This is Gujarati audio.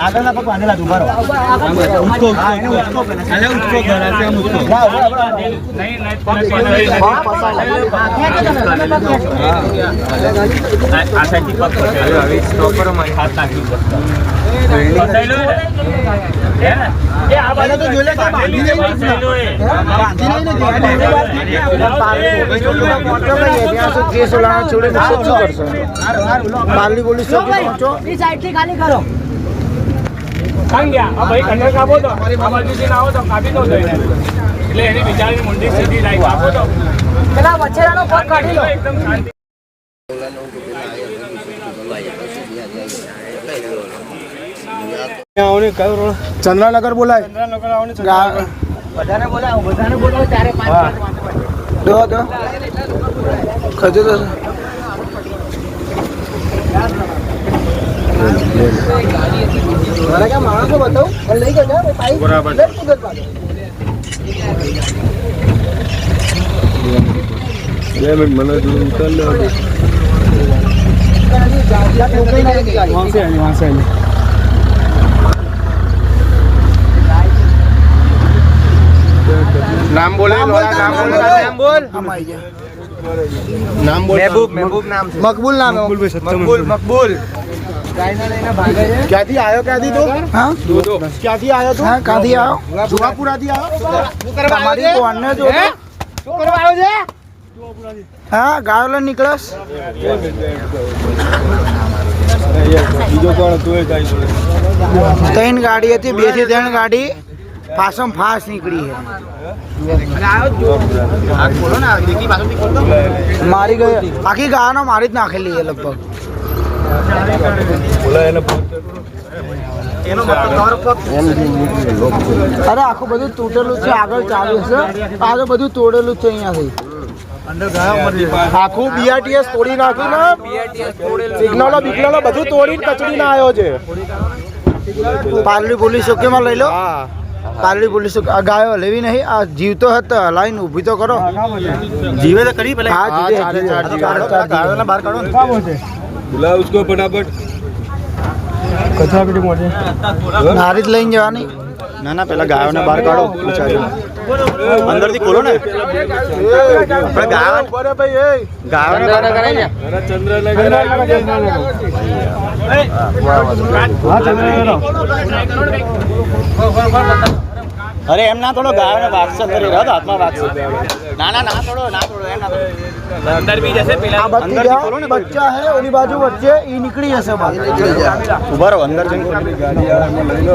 આગળના પગ બાંધેલા ઉભા રહો હા એને ઉચકો પહેલા ઉચકો ધરાશે આમ ઉચકો આ સાઈડથી પગ પકડ્યો હવે સ્ટોપર માં હાથ નાખી પકડાયેલો હે ને એ આ બાજુ તો જોઈ લે કે બાંધી નહીં બાંધી નહીં ને સોલાના છોડે શું કરશો પાર્લી પોલીસ પહોંચો ઈ સાઈડ થી ખાલી કરો ગયા આ ભાઈ કંડર કાપો તો આ બાજુથી આવો તો કાપી દો એટલે એની બિચારીની મુંડી સીધી લાઈન કાપો તો પેલા વચ્ચેનો પગ કાઢી લો એકદમ શાંતિ ચંદ્રનગર બોલાય બધાને બોલાવો 4-5 દો ખજો તો મારા ક્યાં માણસો બતાવું લઈ જજો બરાબર મને नाम बोले नाम बोल नाम बोल महबूब नाम मकबूल नाम मकबूल क्या थी आयो क्या थी तू हाँ क्या थी आयो तू क्या थी आयो जुगापुरा थी आयो हमारी कोण ने जो શું કરવા આવ્યો છે હા ગાયોલો નીકળસ બીજો કોણ તું એ ગાઈ ત્રણ ગાડી હતી 2 થી 3 ગાડી પાછો ફાસ્ટ નીકળી છે મારી ગઈ આખી ગાયનો મારી જ નાખેલી છે લગભગ અરે આખું બધું તૂટેલું છે આગળ ચાલુ છે આગળ બધું તોડેલું છે અહીંયાથી આખું બીઆરટીએસ તોડી નાખ્યું ને સિગ્નલો બિગ્નલો બધું તોડીને કચડી ના આવ્યો છે પાર્લી પોલીસ ચોકીમાં લઈ લો પાર્લી પોલીસ ગાયો લેવી નહીં આ જીવતો હતો લાઈન ઊભી તો કરો જીવે તો કરી પેલા હા જીવે બહાર કાઢો बुला उसको फटाफट कचरा पेटी मोटे नारित लઈને જવાની ના ના પેલા ગાયોને બહાર કાઢો અંદર થી ખોલો ને આપણે ગાયો ઉપર ભાઈ એ ગાયોને બહાર કાઢે ને ચંદ્ર અરે એમ ના થોડો ગાયોને વાગશે અંદર રહો હાથમાં વાગશે ના ના ના થોડો એમ ના થોડો अंदर भी जैसे पीला अंदर खोलो ने बच्चा है ओली बाजू बच्चे ई निकली जैसे बात उभा रहो अंदर जंग गाड़ी आ लई लो